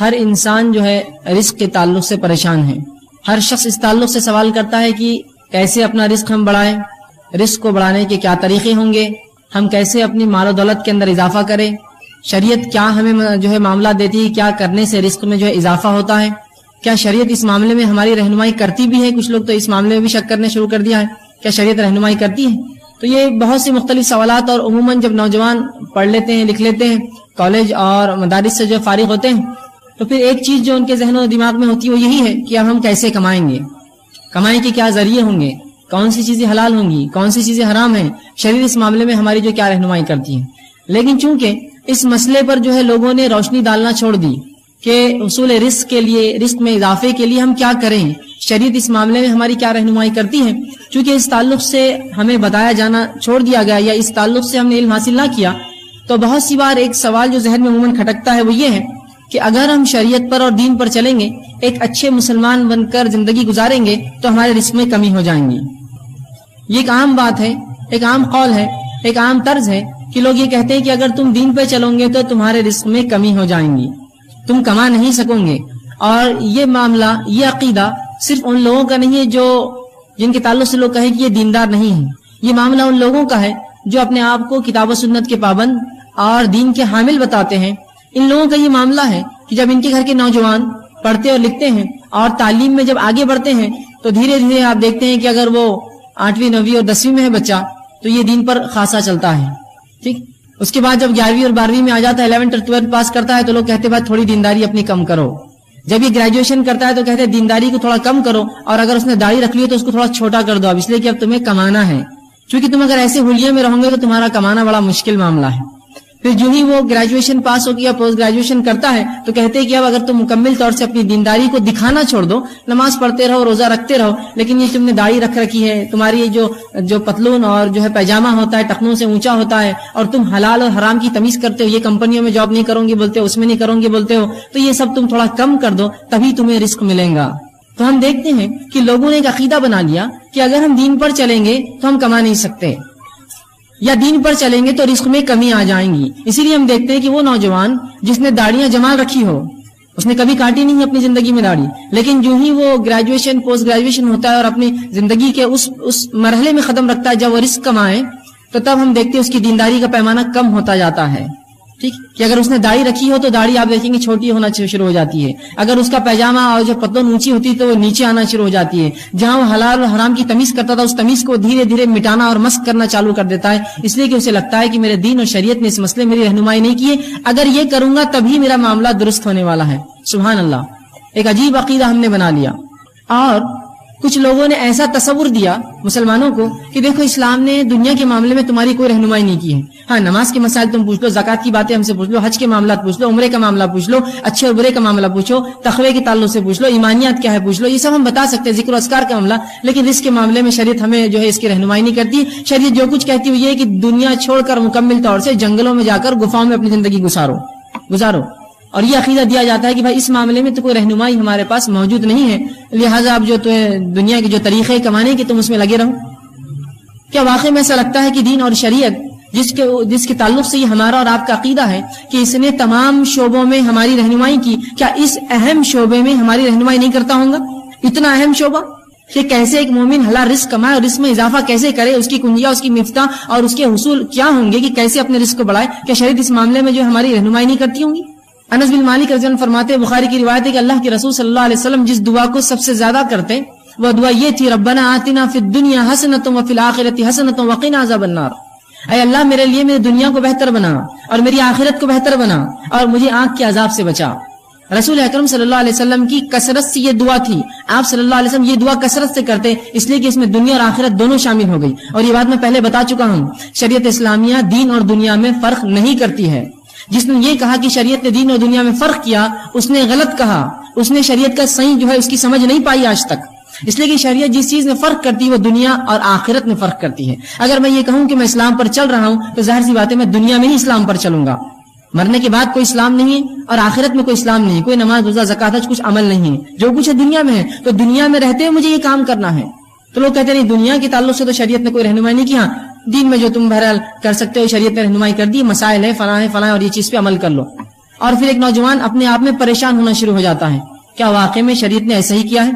ہر انسان جو ہے رزق کے تعلق سے پریشان ہے. ہر شخص اس تعلق سے سوال کرتا ہے کہ کیسے اپنا رزق ہم بڑھائیں, رزق کو بڑھانے کے کیا طریقے ہوں گے, ہم کیسے اپنی مال و دولت کے اندر اضافہ کریں, شریعت کیا ہمیں جو ہے معاملہ دیتی ہے, کیا کرنے سے رزق میں جو ہے اضافہ ہوتا ہے, کیا شریعت اس معاملے میں ہماری رہنمائی کرتی بھی ہے. کچھ لوگ تو اس معاملے میں بھی شک کرنے شروع کر دیا ہے, کیا شریعت رہنمائی کرتی ہے. تو یہ بہت سی مختلف سوالات, اور عموماً جب نوجوان پڑھ لیتے ہیں, لکھ لیتے ہیں, کالج اور مدارس سے جو فارغ ہوتے ہیں, تو پھر ایک چیز جو ان کے ذہن و دماغ میں ہوتی ہے وہ یہی ہے کہ اب ہم کیسے کمائیں گے, کمائی کے کیا ذریعے ہوں گے, کون سی چیزیں حلال ہوں گی, کون سی چیزیں حرام ہیں, شریعت اس معاملے میں ہماری جو کیا رہنمائی کرتی ہے. لیکن چونکہ اس مسئلے پر جو ہے لوگوں نے روشنی ڈالنا چھوڑ دی کہ حصول رزق کے لیے, رزق میں اضافے کے لیے ہم کیا کریں, شریعت اس معاملے میں ہماری کیا رہنمائی کرتی ہے, چونکہ اس تعلق سے ہمیں بتایا جانا چھوڑ دیا گیا یا اس تعلق سے ہم نے علم حاصل نہ کیا, تو بہت سی بار ایک سوال جو ذہن میں عموماً کھٹکتا ہے وہ یہ ہے کہ اگر ہم شریعت پر اور دین پر چلیں گے, ایک اچھے مسلمان بن کر زندگی گزاریں گے, تو ہمارے رزق میں کمی ہو جائیں گی. یہ ایک عام بات ہے, ایک عام قول ہے, ایک عام طرز ہے کہ لوگ یہ کہتے ہیں کہ اگر تم دین پہ چلو گے تو تمہارے رزق میں کمی ہو جائیں گی, تم کما نہیں سکو گے. اور یہ معاملہ, یہ عقیدہ صرف ان لوگوں کا نہیں ہے جو جن کے تعلق سے لوگ کہیں کہ یہ دیندار نہیں ہیں. یہ معاملہ ان لوگوں کا ہے جو اپنے آپ کو کتاب و سنت کے پابند اور دین کے حامل بتاتے ہیں. ان لوگوں کا یہ معاملہ ہے کہ جب ان کے گھر کے نوجوان پڑھتے اور لکھتے ہیں اور تعلیم میں جب آگے بڑھتے ہیں, تو دھیرے دھیرے آپ دیکھتے ہیں کہ اگر وہ 8ویں 9ویں اور 10ویں میں ہے بچہ, تو یہ دین پر خاصا چلتا ہے. ٹھیک, اس کے بعد جب 11ویں اور 12ویں میں آ جاتا ہے, 11th اور 12th پاس کرتا ہے, تو لوگ کہتے ہیں بھائی تھوڑی دینداری اپنی کم کرو. جب یہ گریجویشن کرتا ہے تو کہتے ہیں دینداری کو تھوڑا کم کرو, اور اگر اس نے داڑھی رکھ لی تو اس کو تھوڑا چھوٹا کر دو, اب اس لیے کہ اب تمہیں کمانا ہے. چونکہ تم اگر ایسے حلیے میں رہو گے تو تمہارا کمانا بڑا مشکل معاملہ ہے. پھر جو ہی وہ گریجویشن پاس ہو گیا, پوسٹ گریجویشن کرتا ہے, تو کہتے ہیں کہ اب اگر تم مکمل طور سے اپنی دینداری کو دکھانا چھوڑ دو, نماز پڑھتے رہو, روزہ رکھتے رہو, لیکن یہ تم نے داڑھی رکھ رکھی ہے, تمہاری یہ جو پتلون اور جو ہے پیجامہ ہوتا ہے ٹخنوں سے اونچا ہوتا ہے, اور تم حلال اور حرام کی تمیز کرتے ہو, یہ کمپنیوں میں جاب نہیں کروں گی بولتے ہو, اس میں نہیں کروں گی بولتے ہو, تو یہ سب تم تھوڑا کم کر دو, تبھی تمہیں رزق ملے گا. تو ہم دیکھتے ہیں کہ لوگوں نے ایک عقیدہ بنا لیا کہ اگر ہم دین پر چلیں گے تو ہم کما نہیں سکتے, یا دین پر چلیں گے تو رزق میں کمی آ جائیں گی. اسی لیے ہم دیکھتے ہیں کہ وہ نوجوان جس نے داڑیاں جما رکھی ہو, اس نے کبھی کاٹی نہیں اپنی زندگی میں داڑھی, لیکن جو ہی وہ گریجویشن پوسٹ گریجویشن ہوتا ہے اور اپنی زندگی کے اس مرحلے میں قدم رکھتا ہے جب وہ رزق کمائے, تو تب ہم دیکھتے ہیں اس کی دینداری کا پیمانہ کم ہوتا جاتا ہے. ٹھیک, کہ اگر اس نے داڑھی رکھی ہو تو داڑھی آپ دیکھیں گے چھوٹی ہونا شروع ہو جاتی ہے, اگر اس کا پیجامہ اور جو پتلون اونچی ہوتی ہے تو وہ نیچے آنا شروع ہو جاتی ہے. جہاں وہ حلال اور حرام کی تمیز کرتا تھا, اس تمیز کو دھیرے دھیرے مٹانا اور مسخ کرنا چالو کر دیتا ہے, اس لیے کہ اسے لگتا ہے کہ میرے دین اور شریعت نے اس مسئلے میری رہنمائی نہیں کی ہے, اگر یہ کروں گا تبھی میرا معاملہ درست ہونے والا ہے. سبحان اللہ, ایک عجیب عقیدہ ہم نے بنا لیا. اور کچھ لوگوں نے ایسا تصور دیا مسلمانوں کو کہ دیکھو اسلام نے دنیا کے معاملے میں تمہاری کوئی رہنمائی نہیں کی ہے. ہاں, نماز کے مسائل تم پوچھ لو, زکات کی باتیں ہم سے پوچھ لو, حج کے معاملات پوچھ لو, عمرے کا معاملہ پوچھ لو, اچھے اور برے کا معاملہ پوچھو, تقوی کے تعلق سے پوچھ لو, ایمانیات کیا ہے پوچھ لو, یہ سب ہم بتا سکتے ہیں, ذکر و اذکار کا معاملہ. لیکن اس کے معاملے میں شریعت ہمیں جو ہے اس کی رہنمائی نہیں کرتی. شریعت جو کچھ کہتی ہے یہ ہے کہ دنیا چھوڑ کر مکمل طور سے جنگلوں میں جا کر گفاؤں میں اپنی زندگی گزارو. اور یہ عقیدہ دیا جاتا ہے کہ بھائی اس معاملے میں تو کوئی رہنمائی ہمارے پاس موجود نہیں ہے, لہٰذا اب جو دنیا کے جو طریقے کمانے کے تم اس میں لگے رہو. کیا واقعی میں ایسا لگتا ہے کہ دین اور شریعت جس کے تعلق سے یہ ہمارا اور آپ کا عقیدہ ہے کہ اس نے تمام شعبوں میں ہماری رہنمائی کی, کیا اس اہم شعبے میں ہماری رہنمائی نہیں کرتا ہوگا؟ اتنا اہم شعبہ کہ کیسے ایک مومن حلال رزق کمائے اور اس میں اضافہ کیسے کرے, اس کی کنجیاں, اس کی مفتاح اور اس کے حصول کیا ہوں گے کہ کیسے اپنے رزق کو بڑھائے, کیا شریعت اس معاملے میں جو ہماری رہنمائی نہیں کرتی ہوں گی؟ انس بن مالک رضی اللہ عنہ فرماتے ہیں, بخاری کی روایت ہے کہ اللہ کے رسول صلی اللہ علیہ وسلم جس دعا کو سب سے زیادہ کرتے وہ دعا یہ تھی, ربنا آتنا فی الدنیا حسنۃ وفی الآخرۃ حسنۃ وقنا عذاب النار. اے اللہ میرے لیے میری دنیا کو بہتر بنا اور میری آخرت کو بہتر بنا اور مجھے آنکھ کے عذاب سے بچا. رسول اکرم صلی اللہ علیہ وسلم کی کثرت سے یہ دعا تھی, آپ صلی اللہ علیہ وسلم یہ دعا کثرت سے کرتے, اس لیے کہ اس میں دنیا اور آخرت دونوں شامل ہو گئی. اور یہ بات میں پہلے بتا چکا ہوں, شریعت اسلامیہ دین اور دنیا میں فرق نہیں کرتی ہے. جس نے یہ کہا کہ شریعت نے دین اور دنیا میں فرق کیا, اس نے غلط کہا, اس نے شریعت کا صحیح جو ہے اس کی سمجھ نہیں پائی آج تک. اس لیے کہ شریعت جس چیز میں فرق کرتی ہے وہ دنیا اور آخرت میں فرق کرتی ہے. اگر میں یہ کہوں کہ میں اسلام پر چل رہا ہوں تو ظاہر سی بات ہے میں دنیا میں ہی اسلام پر چلوں گا, مرنے کے بعد کوئی اسلام نہیں ہے اور آخرت میں کوئی اسلام نہیں ہے, کوئی نماز روزہ زکات حج کچھ عمل نہیں ہے, جو کچھ ہے دنیا میں ہے, تو دنیا میں رہتے ہوئے مجھے یہ کام کرنا ہے. تو لوگ کہتے ہیں نہیں, دنیا کے تعلق سے تو شریعت نے کوئی رہنمائی نہیں کی, ہاں دین میں جو تم بہرحال کر سکتے ہو شریعت نے رہنمائی کر دی, مسائل ہے فلاں اور یہ چیز پہ عمل کر لو. اور پھر ایک نوجوان اپنے آپ میں پریشان ہونا شروع ہو جاتا ہے. کیا واقعی میں شریعت نے ایسا ہی کیا ہے؟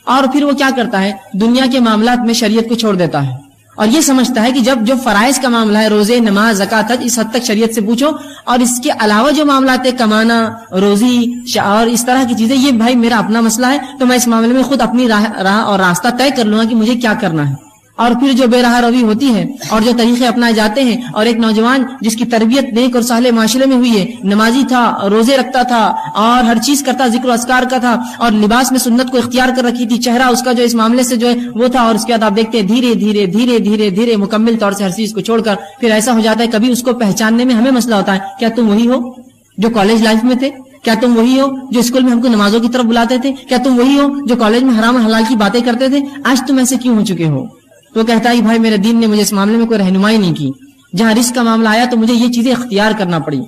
اور پھر وہ کیا کرتا ہے؟ دنیا کے معاملات میں شریعت کو چھوڑ دیتا ہے اور یہ سمجھتا ہے کہ جب جو فرائض کا معاملہ ہے، روزے، نماز، زکوٰۃ، حج، اس حد تک شریعت سے پوچھو، اور اس کے علاوہ جو معاملات ہے، کمانا، روزی اور اس طرح کی چیزیں، یہ بھائی میرا اپنا مسئلہ ہے، تو میں اس معاملے میں خود اپنی راہ اور راستہ طے کر لوں گا کہ مجھے کیا کرنا ہے. اور پھر جو بے راہ روی ہوتی ہے اور جو طریقے اپنائے جاتے ہیں، اور ایک نوجوان جس کی تربیت نیک اور صالح معاشرے میں ہوئی ہے، نمازی تھا، روزے رکھتا تھا اور ہر چیز کرتا، ذکر و اذکار کا تھا، اور لباس میں سنت کو اختیار کر رکھی تھی، چہرہ اس کا جو اس معاملے سے جو ہے وہ تھا، اور اس کے بعد آپ دیکھتے ہیں دھیرے دھیرے دھیرے دھیرے دھیرے مکمل طور سے ہر چیز کو چھوڑ کر پھر ایسا ہو جاتا ہے. کبھی اس کو پہچاننے میں ہمیں مسئلہ ہوتا ہے، کیا تم وہی ہو جو کالج لائف میں تھے؟ کیا تم وہی ہو جو اسکول میں ہم کو نمازوں کی طرف بلاتے تھے؟ کیا تم وہی ہو جو کالج میں حرام اور حلال کی باتیں کرتے تھے؟ آج تم ایسے کیوں ہو چکے ہو؟ تو کہتا ہے بھائی میرے دین نے مجھے اس معاملے میں کوئی رہنمائی نہیں کی، جہاں رزق کا معاملہ آیا تو مجھے یہ چیزیں اختیار کرنا پڑی.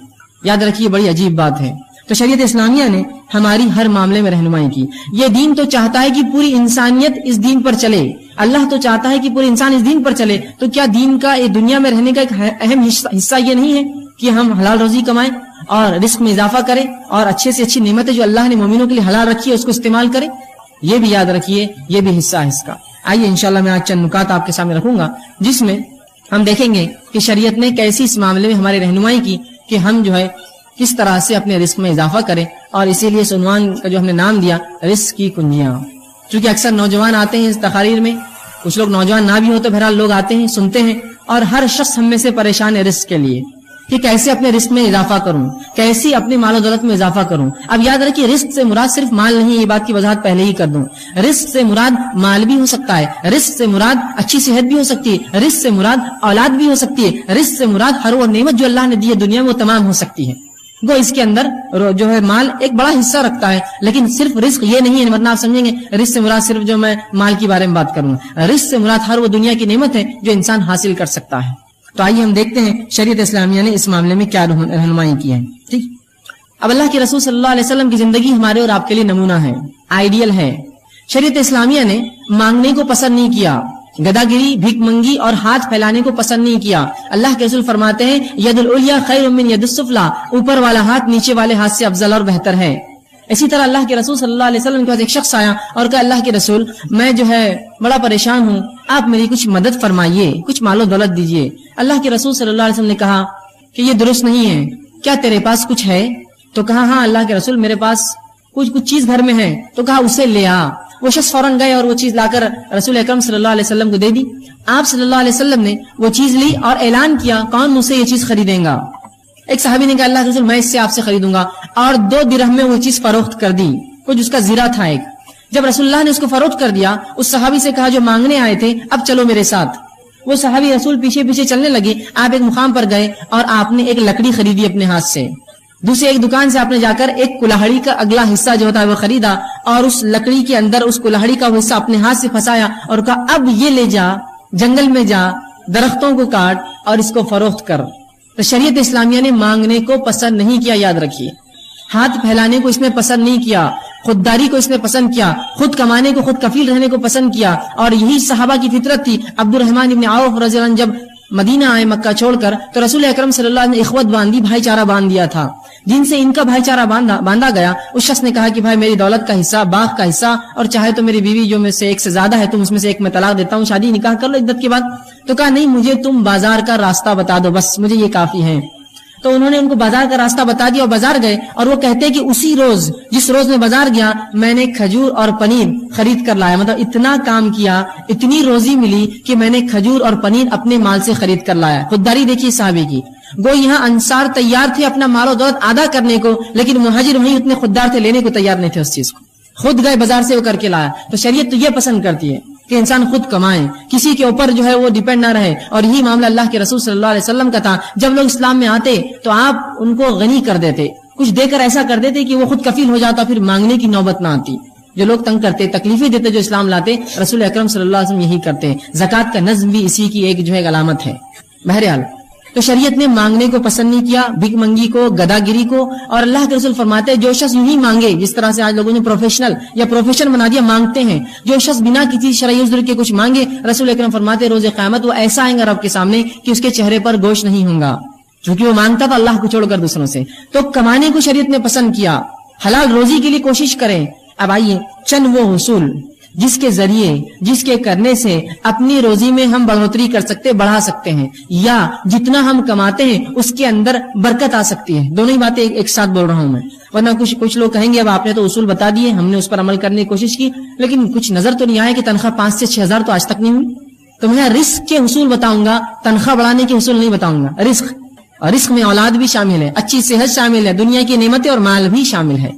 یاد رکھیے بڑی عجیب بات ہے. تو شریعت اسلامیہ نے ہماری ہر معاملے میں رہنمائی کی. یہ دین تو چاہتا ہے کہ پوری انسانیت اس دین پر چلے، اللہ تو چاہتا ہے کہ پورے انسان اس دین پر چلے. تو کیا دین کا دنیا میں رہنے کا ایک اہم حصہ یہ نہیں ہے کہ ہم حلال روزی کمائیں اور رزق میں اضافہ کریں اور اچھے سے اچھی نعمتیں جو اللہ نے مومنوں کے لیے حلال رکھی ہے اس کو استعمال کریں؟ یہ بھی یاد رکھیے، یہ بھی حصہ ہے اس کا. آئیے انشاءاللہ میں آج چند نکات آپ کے سامنے رکھوں گا جس میں ہم دیکھیں گے کہ شریعت نے کیسی اس معاملے میں ہماری رہنمائی کی کہ ہم جو ہے کس طرح سے اپنے رزق میں اضافہ کریں. اور اسی لیے اس عنوان کا جو ہم نے نام دیا رزق کی کنجیاں، چونکہ اکثر نوجوان آتے ہیں اس تقاریر میں، کچھ لوگ نوجوان نہ بھی ہو تو بہرحال لوگ آتے ہیں، سنتے ہیں، اور ہر شخص ہم میں سے پریشان ہے رزق کے لیے کہ کیسے اپنے رزق میں اضافہ کروں، کیسے اپنے مال و دولت میں اضافہ کروں. اب یاد رکھیے رزق سے مراد صرف مال نہیں، یہ بات کی وضاحت پہلے ہی کر دوں. رزق سے مراد مال بھی ہو سکتا ہے، رزق سے مراد اچھی صحت بھی ہو سکتی ہے، رزق سے مراد اولاد بھی ہو سکتی ہے، رزق سے مراد ہر وہ نعمت جو اللہ نے دی ہے دنیا میں وہ تمام ہو سکتی ہے. وہ اس کے اندر جو ہے مال ایک بڑا حصہ رکھتا ہے، لیکن صرف رزق یہ نہیں ہے، ورنہ آپ سمجھیں گے رزق سے مراد صرف جو میں مال کے بارے میں بات کروں. رزق سے مراد ہر وہ دنیا کی نعمت ہے جو انسان حاصل کر سکتا ہے. تو آئیے ہم دیکھتے ہیں شریعت اسلامیہ نے اس معاملے میں کیا رہنمائی کی ہے. ٹھیک، اب اللہ کے رسول صلی اللہ علیہ وسلم کی زندگی ہمارے اور آپ کے لیے نمونہ ہے، آئیڈیل ہے. شریعت اسلامیہ نے مانگنے کو پسند نہیں کیا، گدا گری، بھیک منگی اور ہاتھ پھیلانے کو پسند نہیں کیا. اللہ کے رسول فرماتے ہیں ید العلیٰ خیر من ید السفلیٰ، اوپر والا ہاتھ نیچے والے ہاتھ سے افضل اور بہتر ہے. اسی طرح اللہ کے رسول صلی اللہ علیہ وسلم کے پاس ایک شخص آیا اور کہا اللہ کے رسول میں جو ہے بڑا پریشان ہوں، آپ میری کچھ مدد فرمائیے، کچھ مال و دولت دیجیے. اللہ کے رسول صلی اللہ علیہ وسلم نے کہا کہ یہ درست نہیں ہے، کیا تیرے پاس کچھ ہے؟ تو کہا ہاں اللہ کے رسول میرے پاس کچھ چیز گھر میں ہے. تو کہا اسے لے آ. وہ شخص فوراً گئے اور وہ چیز لا کر رسول اکرم صلی اللہ علیہ وسلم کو دے دی. آپ صلی اللہ علیہ وسلم نے وہ چیز لی اور اعلان کیا کون مجھ سے یہ چیز خریدیں گا؟ ایک صحابی نے کہا اللہ کے رسول میں اس سے آپ سے خریدوں گا، اور 2 درہم میں وہ چیز فروخت کر دی. کچھ اس کا زیرہ تھا ایک. جب رسول اللہ نے اس کو فروخت کر دیا، اس صحابی سے کہا جو مانگنے آئے تھے اب چلو میرے ساتھ. وہ صحابی رسول پیچھے پیچھے چلنے لگے. آپ ایک مقام پر گئے اور آپ نے ایک لکڑی خریدی اپنے ہاتھ سے. دوسرے ایک دکان سے آپ نے جا کر ایک کلاہڑی کا اگلا حصہ جو ہوتا ہے وہ خریدا، اور اس لکڑی کے اندر اس کلاہڑی کا حصہ اپنے ہاتھ سے پھنسایا اور کہا اب یہ لے جا، جنگل میں جا، درختوں کو کاٹ اور اس کو فروخت کر. تو شریعت اسلامیہ نے مانگنے کو پسند نہیں کیا، یاد رکھیے. ہاتھ پھیلانے کو اس نے پسند نہیں کیا، خودداری کو اس نے پسند کیا، خود کمانے کو، خود کفیل رہنے کو پسند کیا. اور یہی صحابہ کی فطرت تھی. عبد الرحمن ابن عوف رضی اللہ عنہ جب مدینہ آئے مکہ چھوڑ کر تو رسول اکرم صلی اللہ علیہ وسلم نے اخوت باندھی، بھائی چارہ باندھ دیا تھا. جن سے ان کا بھائی چارہ باندھا گیا اس شخص نے کہا کہ بھائی میری دولت کا حصہ، باغ کا حصہ، اور چاہے تو میری بیوی جو میں سے ایک سے زیادہ ہے تم اس میں سے ایک میں طلاق دیتا ہوں، شادی نکاح کر لو عدت کے بعد. تو کہا نہیں مجھے تم بازار کا راستہ بتا دو، بس مجھے یہ کافی ہے. تو انہوں نے ان کو بازار کا راستہ بتا دیا اور بازار گئے. اور وہ کہتے کہ اسی روز جس روز میں بازار گیا میں نے کھجور اور پنیر خرید کر لایا. مطلب اتنا کام کیا، اتنی روزی ملی کہ میں نے کھجور اور پنیر اپنے مال سے خرید کر لایا. خودداری دیکھیے صحابی کی. گو یہاں انصار تیار تھے اپنا مال و دولت آدھا کرنے کو، لیکن مہاجر وہیں اتنے خوددار تھے، لینے کو تیار نہیں تھے اس چیز کو. خود گئے بازار سے وہ کر کے لایا. تو شریعت تو یہ پسند کرتی ہے کہ انسان خود کمائے، کسی کے اوپر جو ہے وہ ڈیپینڈ نہ رہے. اور یہی معاملہ اللہ کے رسول صلی اللہ علیہ وسلم کا تھا. جب لوگ اسلام میں آتے تو آپ ان کو غنی کر دیتے، کچھ دے کر ایسا کر دیتے کہ وہ خود کفیل ہو جاتا، پھر مانگنے کی نوبت نہ آتی. جو لوگ تنگ کرتے، تکلیفیں دیتے جو اسلام لاتے، رسول اکرم صلی اللہ علیہ وسلم یہی کرتے. زکوٰۃ کا نظم بھی اسی کی ایک جو ہے علامت ہے. بہرحال تو شریعت نے مانگنے کو پسند نہیں کیا، بھیک منگی کو، گدا گری کو. اور اللہ کے رسول فرماتے ہیں جو شخص یوں ہی مانگے، جس طرح سے آج لوگوں نے پروفیشنل یا پروفیشن بنا دیا، مانگتے ہیں، جو شخص بنا کسی شرعی عذر کے کچھ مانگے، رسول اکرم فرماتے روز قیامت وہ ایسا آئے گا رب کے سامنے کہ اس کے چہرے پر گوشت نہیں ہوگا. چونکہ وہ مانگتا تھا اللہ کو چھوڑ کر دوسروں سے. تو کمانے کو شریعت نے پسند کیا, حلال روزی کے لیے کوشش کریں. اب آئیے چند وہ حصول جس کے ذریعے, جس کے کرنے سے اپنی روزی میں ہم بڑھوتری کر سکتے, بڑھا سکتے ہیں, یا جتنا ہم کماتے ہیں اس کے اندر برکت آ سکتی ہے. دونوں ہی باتیں ایک ساتھ بول رہا ہوں میں, ورنہ کچھ لوگ کہیں گے اب آپ نے تو اصول بتا دیے, ہم نے اس پر عمل کرنے کی کوشش کی, لیکن کچھ نظر تو نہیں آیا کہ تنخواہ 5 سے 6 ہزار تو آج تک نہیں ہوئی. تو میں رزق کے حصول بتاؤں گا, تنخواہ بڑھانے کے حصول نہیں بتاؤں گا. رزق, اور رزق میں اولاد بھی شامل ہے, اچھی صحت شامل ہے, دنیا کی نعمتیں اور مال بھی شامل ہے.